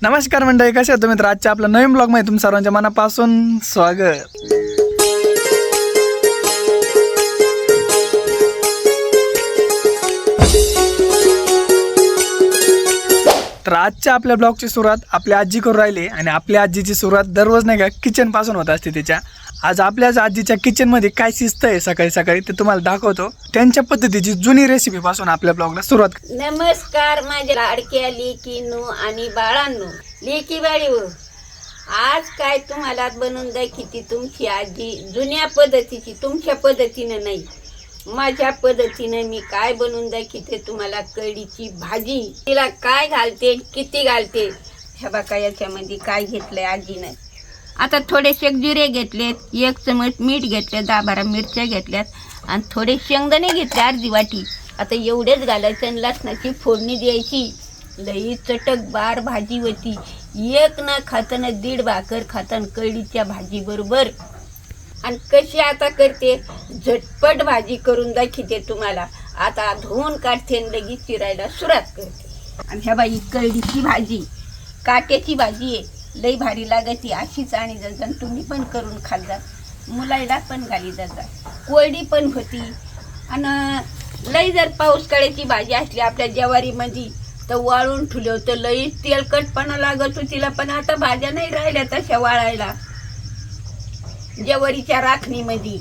नमस्कार मंडळी, कसे आहात तुम्ही? तर आजच्या आपल्या नवीन ब्लॉगमध्ये तुमच्या सर्वांच्या मनापासून स्वागत. तर आजच्या आपल्या ब्लॉगची सुरुवात आपल्या आजी करून राहिली आणि आपल्या आजीची सुरुवात दररोज नाही का किचनपासून होत असते तिच्या. आज आपल्याच आजीच्या किचनमध्ये काय शिस्त आहे सकाळी सकाळी ते तुम्हाला दाखवतो. त्यांच्या पद्धतीची जुनी रेसिपीपासून आपल्या ब्लॉगला सुरुवात. नमस्कार माझ्या लाडक्या लेकीनो आणि बाळांनो. लेकी बाळीव, आज काय तुम्हाला बनवून दाखवते तुमची आजी जुन्या पद्धतीची, तुमच्या पद्धतीनं नाही, माझ्या पद्धतीनं मी काय बनवून दाखवते तुम्हाला. कढीची भाजी, तिला काय घालते, किती घालते हे बघा. याच्यामध्ये काय घेतलंय आजीनं. आता थोडेसे जिरे घेतलेत, 1 चमच मीठ घेतले, 10-12 मिरच्या घेतल्यात आणि थोडे शेंगदाणे घेतले अर्धी वाटी. आता एवढेच घालायचं आणि लसणाची फोडणी द्यायची. लई चटकबार भाजी होती. एक न खाताना 1.5 भाकर खाताना कढीच्या भाजी बरोबर. आणि कशी आता करते, झटपट भाजी करून दाखवते तुम्हाला. आता धुवून काढते आणि लगेच चिरायला सुरुवात करते. आणि ह्या बाई कढीची भाजी काट्याची भाजी आहे, लई भारी लागते. अशीच आणि जा तुम्ही पण करून खाल्ला, मुलाला पण घाली जा, कोरडी पण होती. आणि लई जर पाऊस काळ्याची भाजी असली आपल्या ज्वारीमध्ये तर वाळून ठेवलं तर लई तेलकटपणा लागत होतीला. पण आता भाज्या नाही राहिल्या तशा वाळायला. ज्वारीच्या राखणीमध्ये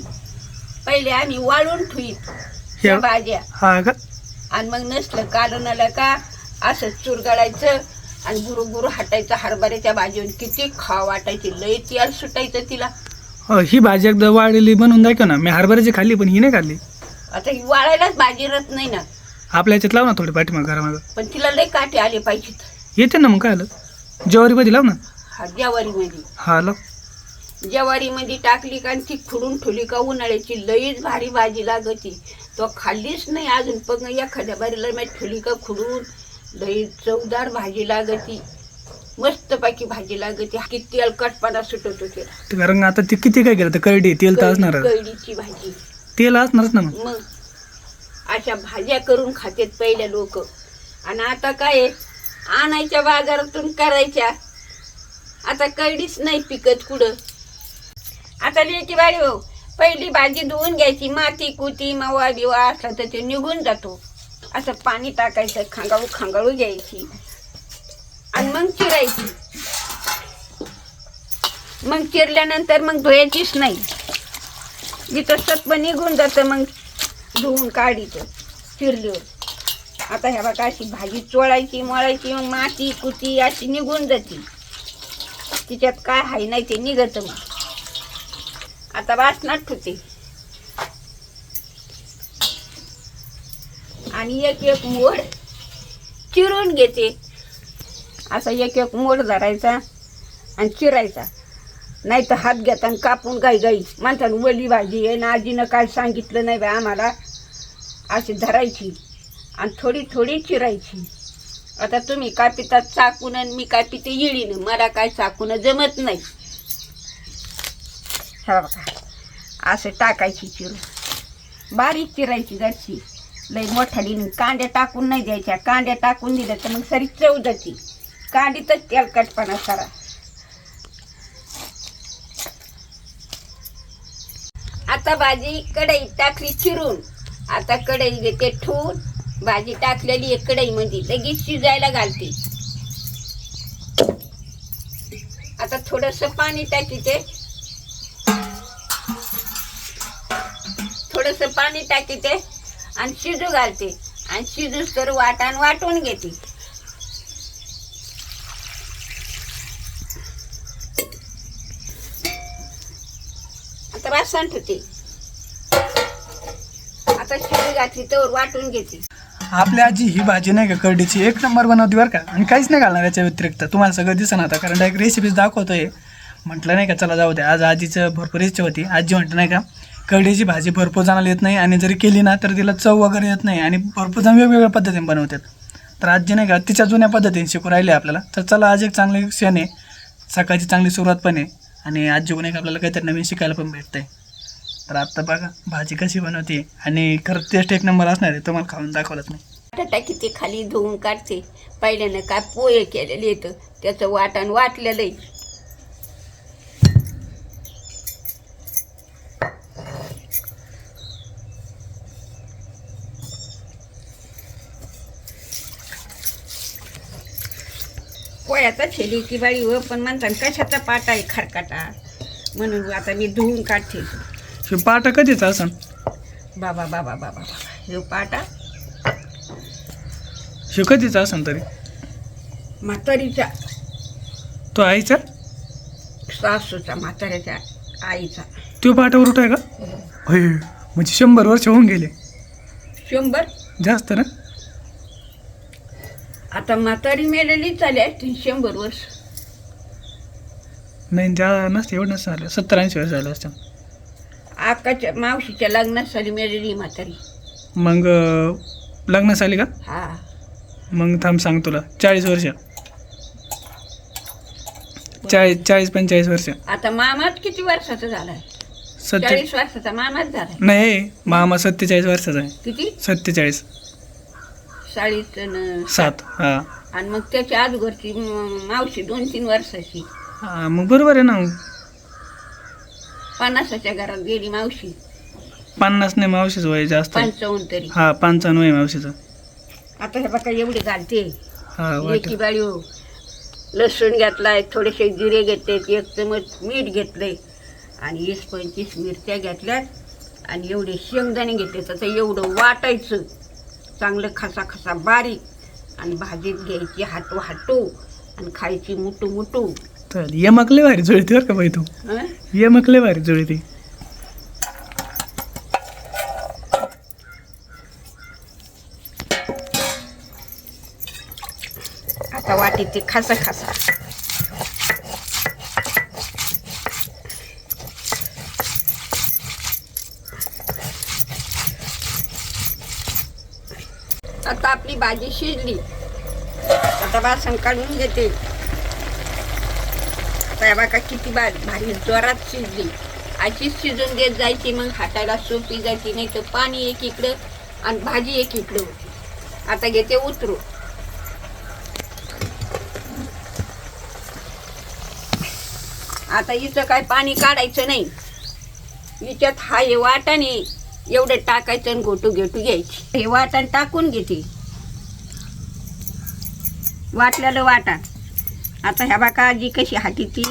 पहिले आम्ही वाळून ठेवीत भाज्या. आणि मग नसलं कालवणाला का असं चुरगळायचं आणि गुरु हटायचं. हरभऱ्याच्या भाजीवर किती खाव वाटायची, लई तेल सुटायचं तिला. ही भाजी एकदा वाळलेली बनवून दाखव ना. मी हरभऱ्याची खाल्ली पण ही नाही खाल्ली. आता ही वाळायलाच भाजी रत नाही ना. आपल्या याच्यात लाव ना थोडी पाठीमाग घरामागं. पण तिला लई काटे आले पाहिजे. येते ना मग काय आलं, ज्वारीमध्ये लाव ना. हा ज्वारीमध्ये, हा लाव. ज्वारीमध्ये टाकली का ती खुडून ठेवली का उन्हाळ्याची लईच भारी भाजी लागती. तो खाल्लीच नाही अजून, पण एखाद्या बारीला मी ठेवली का खुडून लई चवदार भाजी लागती. मस्त पैकी भाजी लागती. किती तेलकटपणा सुटत होते. कारण आता ती किती काय केलं तर करडी तेल तर असणार, कढीची भाजी तेल असणारच ना. मग अशा भाज्या करून खातेत पहिले लोक. आणि आता काय आणायच्या बाजारातून करायच्या. आता कढीच नाही पिकत कुठं. आता लेकी बाळी हो, पहिली भाजी धुवून घ्यायची. माती कुती मावा बिवा असला तर ते निघून जातो. असं पाणी टाकायचं, खांगाळू घ्यायची आणि मग चिरायची. मग चिरल्यानंतर मग धुवायचीच नाही, जिथं सत्व निघून जातं मग धुवून काढायचं चिरल्यावर. आता ह्या बघा अशी भाजी चोळायची, मळायची, मग माती कुती अशी निघून जाते. तिच्यात काय आहे नाही ते निघतं. मग आता वासनात ठेवते आणि एक मोड चिरून घेते. असा एक मोड धरायचा आणि चिरायचा. नाही तर हात घेता आणि कापून गाई म्हणतात वली भाजी आहे ना, आजीनं काय सांगितलं नाही बा आम्हाला. अशी धरायची आणि थोडी थोडी चिरायची. आता तुम्ही काय पितात चाकून आणि मी काय पिते येळीनं. मला काय चाकून जमत नाही. हा बघा असं टाकायची चिरून, बारीक चिरायची जरशी. लई मोठाली कांद्या टाकून नाही द्यायच्या. कांद्या टाकून दिल्या तर मग सारी चव जाती. कांदीतच तेलकटपणा सारा. आता भाजी कढईत टाकली चिरून. आता कढई घेते ठेवून, भाजी टाकलेली आहे कढईमध्ये, लगेच शिजायला घालते. आता थोडंसं पाणी टाकीते, थोडंसं पाणी टाकीते आणि शिजू घालते. आणि शिजूस तर वाटून घेते. आता वासन ठेवते. आता शिजू घातली तर वाटून घेते. आपली आजी ही भाजी नाही का करडीची एक नंबर बनवते बरं का. आणि काहीच नाही घालणार याच्या व्यतिरिक्त. तुम्हाला सगळं दिसणार आता, कारण डायरेक्ट रेसिपीज दाखवतोय. म्हटलं नाही का चला जाऊ द्या. आज आजीचं भरपूर इच्छा होती. आजी म्हटलं नाही का करडीची भाजी भरपूर जणांना येत नाही आणि जरी केली ना तर तिला चव वगैरे येत नाही. आणि भरपूर जण वेगवेगळ्या पद्धतीने बनवतात. तर आजी नाही का तिच्या जुन्या पद्धतीने शिकू राहिले आपल्याला. तर चला आज एक चांगले क्षण आहे, सकाळची चांगली सुरुवात पण आहे आणि आजी नाही का आपल्याला काहीतरी नवीन शिकायला पण भेटतं आहे. तर आत्ता बघा भाजी कशी बनवते आणि खरंच टेस्ट एक नंबर असणार आहे. तुम्हाला खाऊन दाखवलंच नाही. बटाटा किती खाली धुवून काढते. पहिल्यानं काय पोहे केलेले येतं त्याचं वाटण वाटलेलं आहे. पोह्याचा छेली की बाई व पण म्हणतात कशाचा पाटा आहे खरकाटा, म्हणून आता मी धुवून काढते. हे पाटा कधीचा असं? बाबा बाबा बाबा बाबा हे पाटा हे कधीचा असं तरी? म्हातारीचा, तो आईचा? सासूचा, म्हाताऱ्याच्या आईचा. तो पाटा उलट आहे का? होय, म्हणजे 100 वर्ष होऊन गेले. 100 जास्त ना? आता म्हातारी मेलेली चालली 100 वर्ष. नाही त्या नसते, एवढं नसतं झालं, 70-80 वर्ष झालं असतं. आकाच्या मावशीच्या लग्नात साली मेलेली म्हातारी. मग लग्न झाली का? हा. मग थांब सांग तुला, 40 वर्ष, 40-45 वर्ष. आता मामाच किती वर्षाचा झालाय? 40 वर्षाचा मामाच झालाय. नाही, मामा 47 वर्षाचा आहे. किती? 47. 47. हा. आणि मग त्याच्या अगोदरची मावशी 2-3 वर्षाची. हा, मग बरोबर आहे ना. 50च्या घरात गेली मावशी. 50 नाही, मावशीचं वय जास्त आहे. 55 तरी. हा, 55 आहे मावशीचं. आता हे बघा एवढे घालते. हा, लेकी बाळी लसूण घेतलाय, थोडेसे जिरे घेतले, 1 चमच मीठ घेतले आणि 20-25 मिरच्या घेतल्यात आणि एवढे शेंगदाणे घेतले. तर एवढं वाटायचं चांगलं खसा खसा बारीक आणि भाजीत घ्यायची हाटू आणि खायची मुटू. तर यमकले भारी जुळती बरं का बाई तू. यमकले भारी जुळती. आता वाटी ते खसा खसा. आता आपली भाजी शिजली. आता बासन काढून घेते. आता बघा किती भारी जोरात शिजली. अशीच शिजून देत जायची, मग हाताला सोपी जायची. नाही तर पाणी एक इकडं आणि भाजी एक इकडं होती. आता घेते उतरू. आता हिचं काय पाणी काढायचं नाही. हिच्यात हा हे वाटाणे एवढं टाकायचं आणि घोटू घ्यायची. हे वाटण टाकून घेते, वाटलेलं वाटण. आता ह्या बाका आजी कशी हाती ती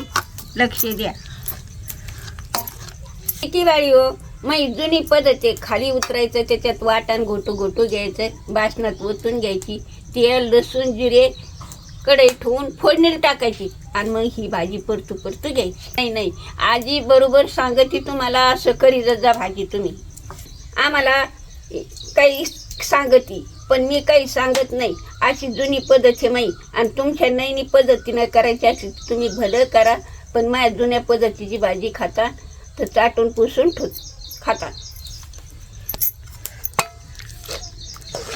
लक्ष द्या. किती वेळी हो, मग जुनी पद्धत आहे. खाली उतरायचं, त्याच्यात वाटण घोटू घ्यायचं, बासनात ओतून घ्यायची, तेल लसूण जिरे कढई ठेवून फोडणी टाकायची आणि मग ही भाजी परतू घ्यायची. नाही आजी बरोबर सांगते तुम्हाला, असं करी जा भाजी. तुम्ही आम्हाला काही सांगती पण मी काही सांगत नाही. अशी जुनी पद्धत आहे माई आणि तुमच्या नैनी पद्धतीनं करायची अशी तुम्ही भलं करा. पण माझ्या जुन्या पद्धतीची भाजी खाता तर चाटून पुसून खाता.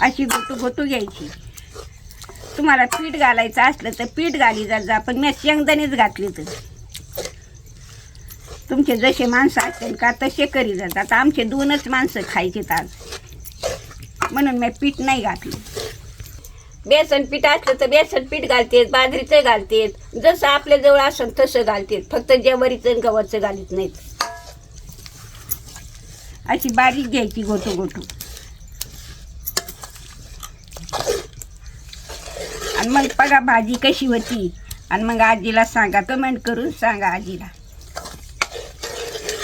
अशी घोटू घ्यायची. तुम्हाला पीठ घालायचं असलं तर पीठ घाली जा, पण मी शेंगदाणेच घातले. तर तुमचे जसे माणसं असतील का तसे करी जातात. आता आमचे 2च माणसं खायचेत आज, म्हणून मी पीठ नाही घातलं. बेसन पीठ असलं तर बेसन पीठ घालतेत, बाजरीचं घालतेत, जसं आपल्याजवळ असेल तसं घालतेत. फक्त ज्वारीचं गव्हाचं घालीत नाहीत. अशी बारीक घ्यायची घोटू. आणि मग बघा भाजी कशी होती आणि मग आजीला सांगा, कमेंट करून सांगा आजीला.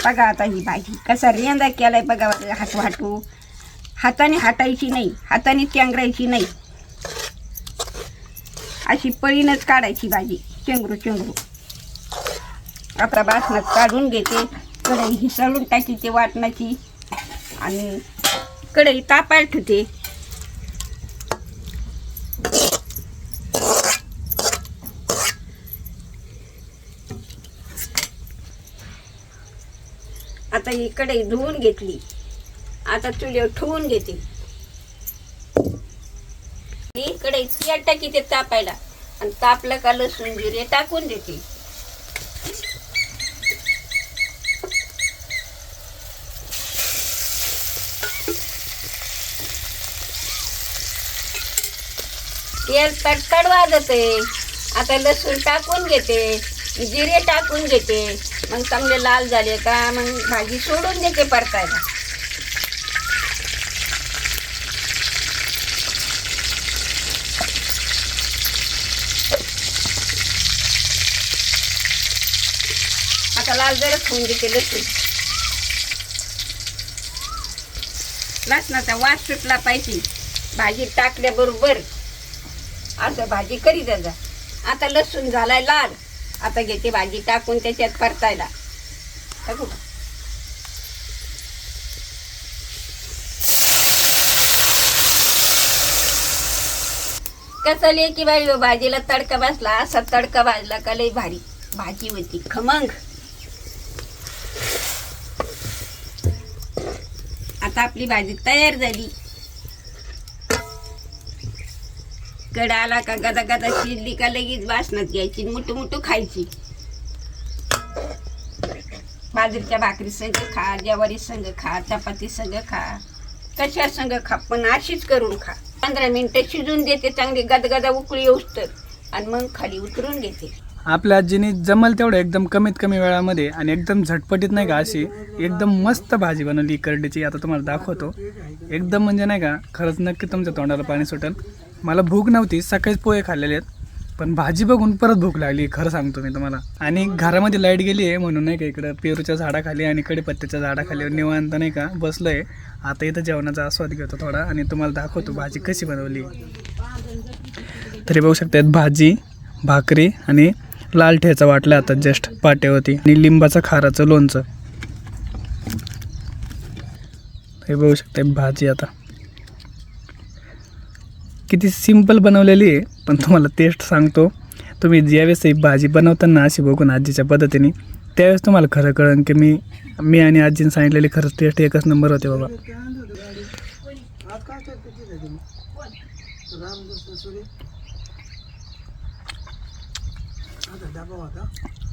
बघा आता ही भाजी कसा रेंदा केलाय बघा. हाटू हाताने हाटायची नाही, हाताने चेंगरायची नाही. अशी पळीनच काढायची भाजी, चेंगरू. आपल्या बासनात काढून घेते. कढई हिसळून टाकीते वाटणाची आणि कढई तापायला ठेवते. आता ही कढई धुवून घेतली. आता चुलीवर ठेवून घेते. ही कढई तेल टाकीते तापायला आणि तापलं का लसूण जिरे टाकून देते. तेल तडतड वाजत आहे. आता लसूण टाकून घेते, जिरे टाकून घेते. मग चांगले लाल झाले का मग भाजी सोडून देते परतायला. आता लाल जरा ठेवून देते लसूण. लसणाचा वास सुटला पाहिजे भाजी टाकल्याबरोबर. असं भाजी करीत जा. आता लसूण झालाय लाल. आता घेते भाजी टाकून त्याच्यात परतायला. टाकू का? कसं की बाई भाजीला तडका बसला. असा तडका भाजला का लई भारी भाजी होती खमंग. आता आपली भाजी तयार झाली. कड आला का गदा गदा शिजली का लगेच वासनात घ्यायची, मुठू मुठू खायची. बाजरीच्या भाकरी संग खा, ज्वारी संग खा, चपाती संग खा, कशा संग खा, पण अशीच करून खा. 15 मिनिटं शिजून देते चांगली गदगदा उकळी येऊस्तर आणि मग खाली उतरून घेते. आपल्या आजीने जमल तेवढं एकदम कमीत कमी वेळामध्ये आणि एकदम झटपटीत नाही का अशी एकदम मस्त भाजी बनवली करडीची. आता तुम्हाला दाखवतो. एकदम म्हणजे नाही का खरंच नक्की तुमच्या तोंडाला पाणी सुटेल. मला भूक नव्हती, सकाळीच पोहे खाल्लेले आहेत, पण भाजी बघून परत भूक लागली खरं सांगतो मी तुम्हाला. आणि घरामध्ये लाईट गेली आहे म्हणून नाही का इकडं पेरूच्या झाडाखाली आणि कडीपत्त्याच्या झाडाखाली निवांत नाही का बसलो आहे. आता इथं जेवणाचा आस्वाद घेतो थोडा आणि तुम्हाला दाखवतो भाजी कशी बनवली. तरी बघू शकतात भाजी, भाकरी आणि लाल ठेचा वाटला आता जस्ट पाट्यावरती आणि लिंबाचं खाराचं लोणचं. हे बघू शकता भाजी आता किती सिंपल बनवलेली आहे, पण तुम्हाला टेस्ट सांगतो. तुम्ही ज्यावेळेस ही भाजी बनवताना अशी बघून आजीच्या पद्धतीने त्यावेळेस तुम्हाला खरं कळेल की मी आणि आजीने सांगितलेली खरंच टेस्ट एकच नंबर होते बाबा.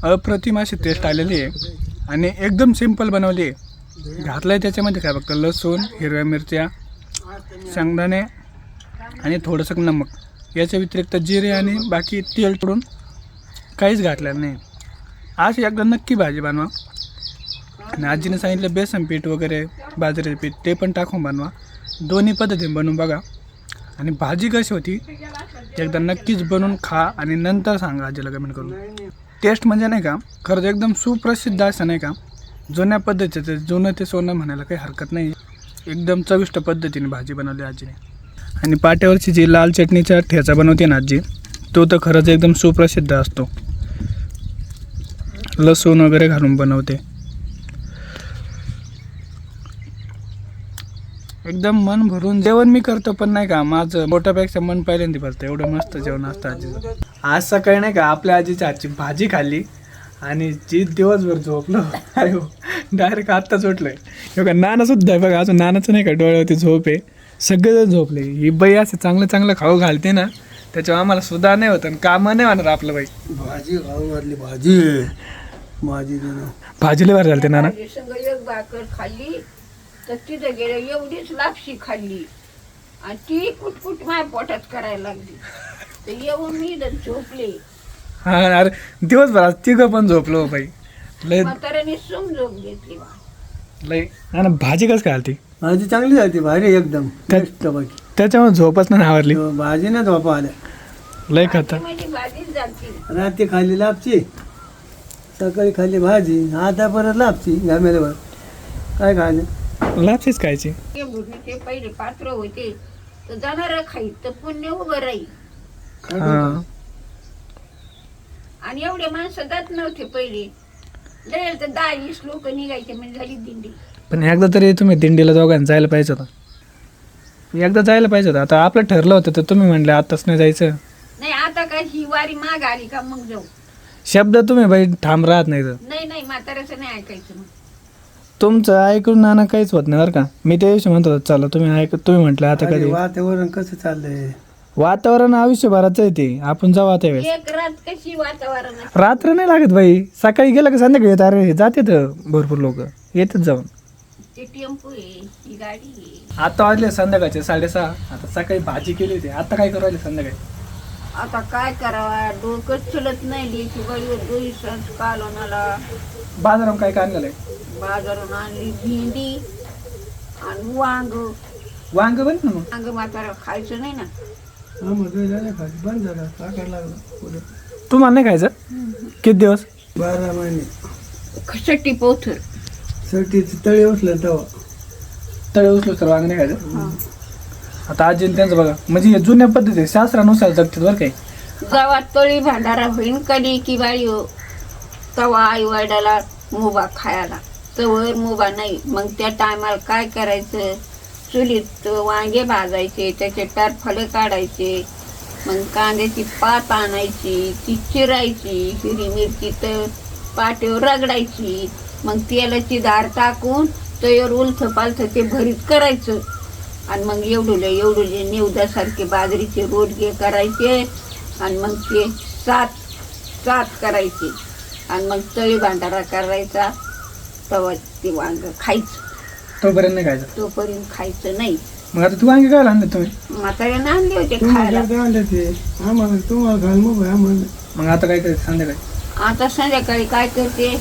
अप्रतिम अशी टेस्ट आलेली आहे आणि एकदम सिंपल बनवली आहे. घातलं आहे त्याच्यामध्ये काय फक्त लसूण, हिरव्या मिरच्या, शेंगदाणे आणि थोडंसं नमक. याच्या व्यतिरिक्त जिरे आणि बाकी तेल सोडून काहीच घातलेलं नाही. अशी एकदा नक्की भाजी बनवा. आणि आजीने सांगितलं बेसन पीठ वगैरे बाजरीचं पीठ ते पण टाकून बनवा. दोन्ही पद्धतीने बनवून बघा. आणि भाजी कशी होती एकदा नक्कीच बनवून खा आणि नंतर सांगा आजीला कमेंट करून. टेस्ट म्हणजे नाही का खरंच एकदम सुप्रसिद्ध असं नाही का जुन्या पद्धतीचं, जुनं ते सोनं म्हणायला काही हरकत नाही. एकदम चविष्ट पद्धतीने भाजी बनवली आजीने. आणि पाट्यावरची जी लाल चटणीचा ठेचा बनवते ना आजी, तो तर खरंच एकदम सुप्रसिद्ध असतो. लसूण वगैरे घालून बनवते. एकदम मन भरून जेवण मी करतो, पण नाही का माझं मोठ्यापेक्षा मन पहिल्यांदा भरतं. एवढं मस्त जेवण असतं आजीचं. आज सकाळी नाही का आपल्या आजीच्या हातची भाजी खाल्ली आणि जी दिवसभर झोपलो अरे डायरेक्ट आत्ताच उठलोय. बघा नाना सुद्धा आहे बघा, अजून नानाचं नाही का डोळ्यावरती झोप आहे. सगळेजण झोपले. ही बाई असं चांगलं चांगलं खाऊ घालते ना, त्याच्यावर आम्हाला सुद्धा नाही होतं आणि कामं नाही होणार आपलं बाई. भाजी खाऊ घातली. भाजी भाजी भाजीला बाहेर घालते नाना. भाजी संग एक भाकर खाल्ली तर तिथं गेलं एवढीच लापशी खाल्ली आणि ती कुटकुट माझ्या पोटात करायला लागली. तर येऊन मी इथं झोपले. हा अरे दिवसभरात तिघं पण झोपलो बाई. लय म्हाताऱ्याने सून झोप घेतली बा. लय नाना भाजी कसं घालते. भाजी चांगली झाली, भारी एकदम टेस्ट. बाकी त्याच्यामुळे झोपच नाही आवरली. भाजी ना झोपा आल्या. लय खाता. माझी भाजीच जाती. रात्री खाल्ली लापची, सकाळी खाल्ली भाजी, आता परत लापची घामेल्यावर. काय खायला लापशीच खायची. ते भुडीचे पहिले पात्र होते तर जाणार खाई तर पुण्य उभं राहील. हा आणि एवढे माणसं जात नव्हते पहिले. लय तर 10-20 लोक निघायचे म्हणजे झाली दिंडी. पण एकदा तरी तुम्ही दिंडीला दोघांना जायला पाहिजे होतं. एकदा जायला पाहिजे होतं. आता आपलं ठरलं होतं तर तुम्ही म्हणले आताच नाही जायचं. नाही आता काय ही वारी माग आली का मग जाऊ. शब्द तुम्ही बाई ठाम राहत नाही तर. नाही म्हाताऱ्याचं नाही ऐकायचं. मग तुमचं ऐकून नाना काहीच होत नाही बरं का. मी त्या दिवशी म्हणतो चला तुम्ही म्हटलं आता कधी. वातावरण कसं चाललंय. वातावरण आयुष्यभराचं आहे ते. आपण जाऊ आता वेळेस. एक रात कशी वातावरण रात्र नाही लागत बाई. सकाळी गेलं का संध्याकाळी येत. अरे जाते तर भरपूर लोक येतात जाऊन. ते टेम्पो आहे ही गाडी आहे. आता वाजले संध्याकाळचे 6:30. आता सकाळी भाजी केली होती. आता काय करू राहिले संध्याकाळी. आता काय करावा डोकंच चलत नाही लेकी बाळीवर दोही सण कालोनाला बाजारात काय काय आणलेलं आहे? बाजारून आणली भेंडी आणि वांग. वांग बन ना मग. वांग म्हातारा खायचं नाही ना. हा मग झालं खाली बंद झाला टाकायला लागला पुढे तुम्हाला नाही खायचं? किती दिवस? 12 महिने. खसटी पोथर. सर्टीचे तळे उचलं तेव्हा तळे उचलो तर वांग नाही खायचं. आता आजीने त्यांचं बघा, म्हणजे हे जुन्या पद्धती आहे, शास्त्रानुसार जगतात बरं काही. जेव्हा तळी भांडारा होईन कधी की बाई हो तेव्हा आई वडिलाला मुबा खायला तवर मुबा नाही. मग त्या टायमाला काय करायचं, चुलीत वांगे भाजायचे, त्याचे टरफले काढायचे, मग कांद्याची पात आणायची, ती चिरायची, हिरवी मिरची तर पाट्यावर रगडायची, मग तेलाची धार टाकून तयार उलथं पालथं ते भरीत करायचं. आणि मग एवढुले निवदासारखे बाजरीचे रोडगे करायचे आणि मग ते सात करायचे आणि मग तळी भांडारा करायचा. तेव्हा ते वांग खायचं. तोपर्यंत नाही खायचं. तोपर्यंत खायचं नाही. मग आता तू वांगे काय आणले तुम्ही? म्हाताऱ्यानं आणले होते तुम्हाला खायला. काय आणलं ते आम्हाला तुम्हाला घाल मग आम्हाला मग आता काय करायचं संध्याकाळी? आता संध्याकाळी काय करते,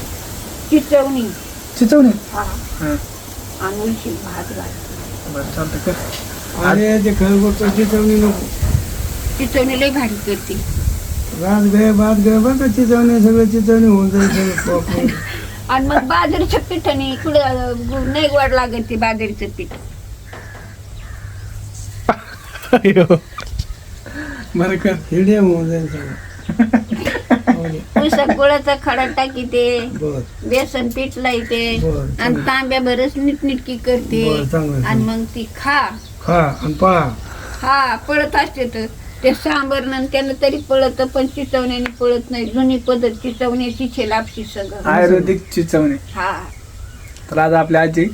चिचवणी. चिचवणी? हा. हां आणि उलशी भात घालते. बरं चालतं कर. अरे ते खरगोटं चिचवणी नको. चिचवणी लई भारी करते. भात गए बरं का चिचवणी सगळं चिचवणी होऊन जाईल सगळं पॉप. आणि मग बाजरीच्या पिठाने इकडं नाही गोड लागत ते बाजरीचं पीठ. बरं कर. हिडियम होऊन जाईल सगळं. पुस्तक गुळाचा खडा टाकी ते बर बेसन पीठ लायते बरं, आणि तांब्या बरच नीटनीटकी करते. बरं, चांगलं. आणि मग ती खा आणि पळा. हा पळत असते तर ते सांबर त्यानं तरी पळत, पण चिचवण्याने पळत नाही. जुनी पद्धत चिचवण्याची छेलापशी सगळं. आयुर्वेदिक चिचवणी. हा. तर आज आपली आजी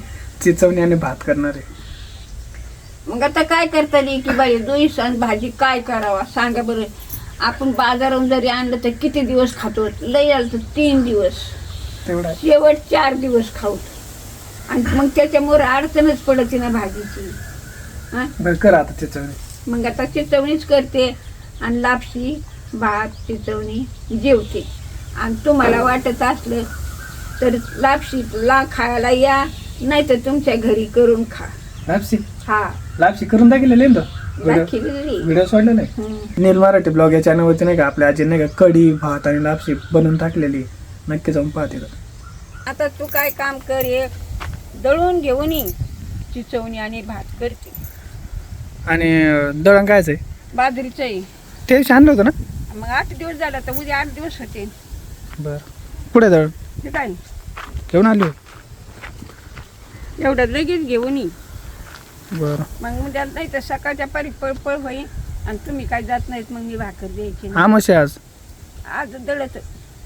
चिचवणी आणि भात करणार आहे. मग आता काय करता की बाई दोही सण भाजी काय करावा सांगा बरं. आपण बाजारातून जरी आणलं तर किती दिवस खातो? लई आलं तर 3 दिवस, तेवढा शेवट 4 दिवस खाऊ. आणि मग त्याच्यामुळे अडचणच पडते ना भाजीची. हा. बरं कर आता चिचवणी. मग आता चिचवणीच करते आणि लापशी भात चिचवणी जेवते. आणि तुम्हाला वाटत असलं तर लापशी खायला या, नाही तर तुमच्या घरी करून खा. लापशी? हा. लापशी करून दाखवलेली ना दाखवलेली. व्हिडिओ सोडले नाही. नील मराठी ब्लॉग या चॅनलवरती नाही का आपल्या आजी नाही का कढी भात आणि लापशी बनवून टाकलेली. नक्की जाऊन पाहते. आता तू काय काम कर, एक दळून घेऊन ये चिचवणी आणि भात करते. आणि दळण कायचं आहे? बाजरीचं आहे. ते आणलं होतं ना? मग 8 दिवस झाला तर उद्या 8 दिवस होते. बरं कुठे दळण ते काय घेऊन आलो? एवढं लगेच घेऊन ये. बरं. मग उद्या नाही तर सकाळच्या पारी पळपळ होईल. आणि तुम्ही काय जात नाहीत, मग मी भाकर द्यायची नाही. आमोशा आज आज दळत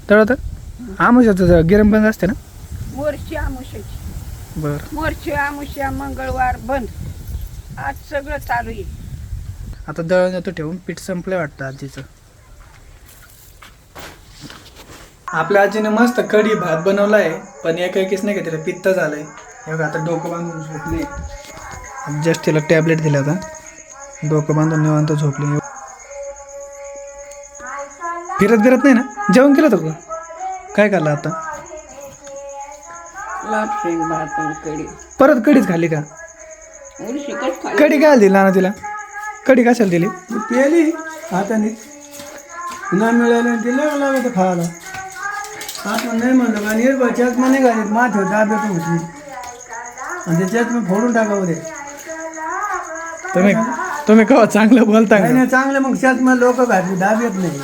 दळत आमोशाचं गिरम बंद असते ना? मोरची आमुष्याची. बरं. मोरची आमुष्या मंगळवार बंद. आज सगळं चालू आहे. आता दळण येतो ठेवून पीठ संपलं वाटतं आजीचं. आपल्या आजीने मस्त कढी भात बनवला आहे, पण एकाएकीच नाही का तिला पित्त झालंय. हे बघा आता डोकं बांधून झोपली. जस्ट तिला टॅबलेट दिला होता, डोकं बांधून निवांत झोपली. फिरत नाही ना? जेवण केलं होतं का? काय खाल्लं आता? लापशी भात आणि कढी. परत कढीच खाल्ली का? उलशी कट खाल्ली. कढी काय दिली ना तिला? कढी कशाला दिली? पेली हाताने न मिळालं ते लागलं होतं खायला. आता नाही म्हणलं आणि एक चष्मा नाही घालीत माथ्यावर दाब्यात होती आणि ते चष्मा फोडून टाकावं ते. तुम्ही केव्हा चांगलं बोलता काही का? नाही चांगलं मग चष्मा लोक घातली दाब येत नाही.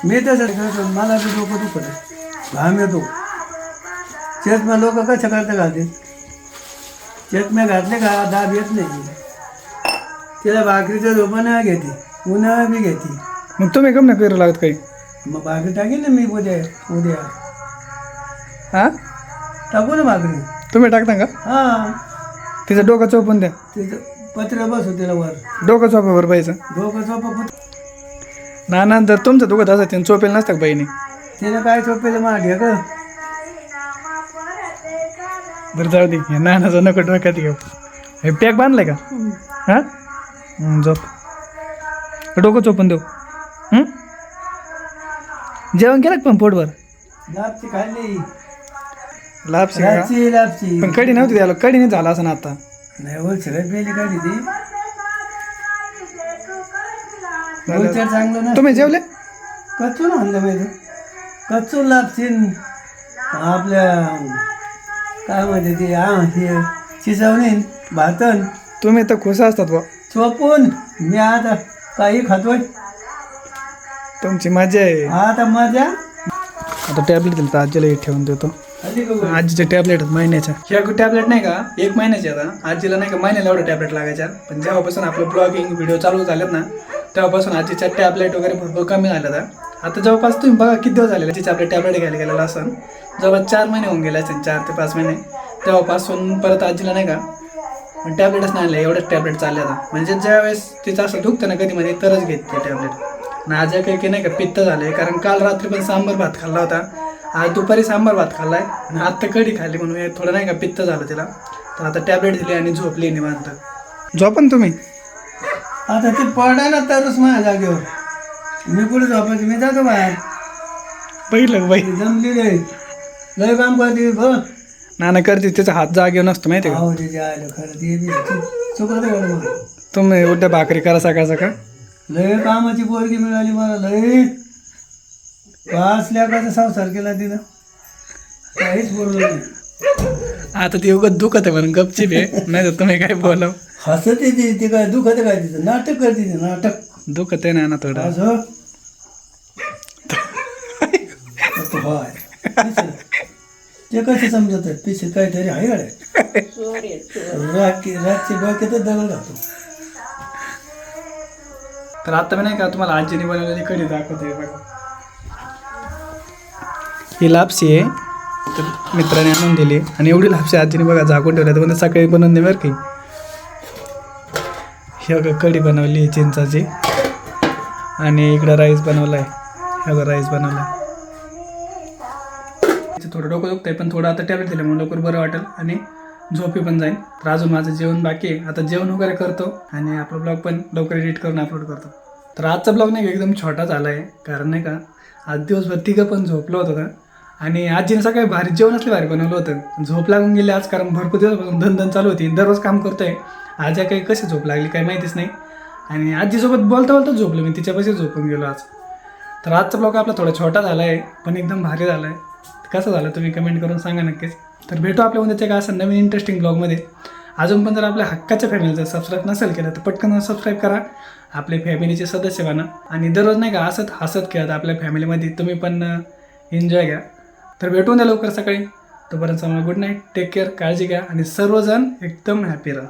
मी तसं करतो, मला बी डोकं दुखत घाम येतो. चष्मा लोक कसं करता घालते? चष्मा घातले का दाब येत नाही. तिला भाकरीचं झोपा नाही घेते, उन्हाळा बी घेते. मग तुम्ही कम नाही करू लागत काही? मग भाकरी टाकेन ना मी उद्या हा टाकू ना भाकरी. तुम्ही टाकता का? हां तिचं डोकं चोपून द्या. तिथं पत्र बसू तिला वर. डोकं चोपावर पाहिजे डोकं चोपा ना. नंतर तुमचं दुखत असं चोपेल नसतं का बहिणी? तिला काय चोपेलं मा ढेकळ. बरं जाऊ दे, हे नानाचं नको डोक्यात घेऊ. हे पॅक बांधलंय का? हा झोप. डोकं चोपून देऊ. हं? जेवण केलं का पण पोटभर? लापची खाल्ली. लापशी का? लापची पण कढी नव्हती द्यायला, कढी नाही झाला असं ना आता. नाही सगळ्यात पहिली काढली ती. बोलचाल चांगलं ना. तुम्ही जेवले? कच्चून आणलं पाहिजे. कच्चून लापशीन आपल्या काय म्हणते ते हे चिचवणी भातन तुम्ही तर खुश असतात बा. चोपून मी आता काही खातोय. तुमची मजा आहे. आता मजा आता टॅबलेट दिलं तर आजीला एक ठेवून देतो. आली का बरं? आजीचे टॅबलेट आहेत महिन्याच्या. ह्या टॅबलेट नाही का 1 महिन्याची आता. आजीला नाही का महिन्याला एवढं टॅबलेट लागायच्या. पण जेव्हापासून आपलं ब्लॉगिंग व्हिडिओ चालू झालेत ना तेव्हापासून आजीच्या टॅबलेट वगैरे भरपूर कमी झाल्या. आता जवळपास तुम्ही बघा किती दिवस झालेले आजीचे आपले टॅबलेट घ्यायला गेलेलं असं जवळपास 4 महिने होऊन गेले असतील, 4 ते 5 महिने. तेव्हापासून परत आजीला नाही का टॅबलेटच नाही आणले. एवढंच टॅबलेट चालले आता. म्हणजे ज्यावेळेस तिचं असं दुखतं ना कधी मध्ये तरच घेते टॅबलेट. आणि आज काही नाही का पित्त झाले, कारण काल रात्री पण सांबार भात खाल्ला होता, आज दुपारी सांबार भात खाल्लाय आणि आता कढी खाल्ली म्हणून हे थोडं नाही का पित्त झालं तिला. तर आता टॅबलेट दिली आणि झोपली निवांत. झोपन तुम्ही आता ते पडा ना तरच माझ्या जागेवर मी पुढे झोपायचं. मी जातो बाहेर. बघितलं बाई जमली नाही लय काम करते बघ. नाना करते त्याचा हात जागेवर नसतो माहिती का. हो तिथे आलं खरं ते बी चुकलं बरं मग. तुम्ही उद्या भाकरी करा सकाळ सकाळ. लय कामाची पोरगी मिळाली मला. लय 5 लाखाचा संसार केला तिनं. काहीच बोललो नाही. आता ती उगत दुखत आहे म्हणून गपचीप आहे, नाही तर तुम्ही काय बोलाव. हसत येते ते काय दुखत काय तिचं नाटक करते ते नाटक. दुखत आहे ना थोडं. असं होय ते कसं समजत आहे पिशे काहीतरी आहे गाड्या. रातची डोक्यातच दगड घालतो. तर आता मी नाही का तुम्हाला आजीने बनवलेली कढी दाखवते बघा. ही लापशी आहे, तर मित्राने आणून दिली आणि एवढी लापशी आजीने बघा झाकून ठेवल्या. तर म्हणजे सकाळी बनवून दे बरं की. ही बघा कढी बनवली चिंचाची आणि इकडं राईस बनवलाय. हे बघा राईस बनवलाय. थोडं डोकं दुखतंय पण थोडं आता टॅबलेट दिलं म्हणून लवकर बरं वाटेल आणि झोपी पण जाईल. तर अजून माझं जेवण बाकी आहे. आता जेवण वगैरे करतो आणि आपला ब्लॉग पण लवकर एडिट करून अपलोड करतो. तर आजचा ब्लॉग नाही का एकदम छोटा झाला आहे, कारण नाही का आज दिवसभर तिघं पण झोपलो होतं का आणि आजीने सकाळी भारी जेवण असले भारी बनवलं होतं. झोप लागून गेली आज, कारण भरपूर दिवसापासून धनधन चालू होती. दररोज काम करतोय. आज काही कशी झोप लागली काही माहितीच नाही आणि आजीसोबत बोलता बोलता झोपलो मी. तिच्यापाशी झोपून गेलो आज. तर आजचा ब्लॉग आपला थोडा छोटा झाला आहे पण एकदम भारी झाला आहे. कसं झालं तुम्ही कमेंट करून सांगा नक्कीच. तर भेटू आपल्या उद्याच्या का असं नवीन इंटरेस्टिंग ब्लॉगमध्ये. अजून पण जर आपल्या हक्काच्या फॅमिलीचं सबस्क्राईब नसेल केलं तर पटकन सबस्क्राईब करा. आपल्या फॅमिलीचे सदस्य बना आणि दररोज नाही का असत हसत खेळत आपल्या फॅमिलीमध्ये तुम्ही पण एन्जॉय घ्या. तर भेटून द्या लवकर सकाळी. तोपर्यंत मला गुड नाईट. Take care. काळजी घ्या आणि सर्वजण एकदम हॅपी राहा.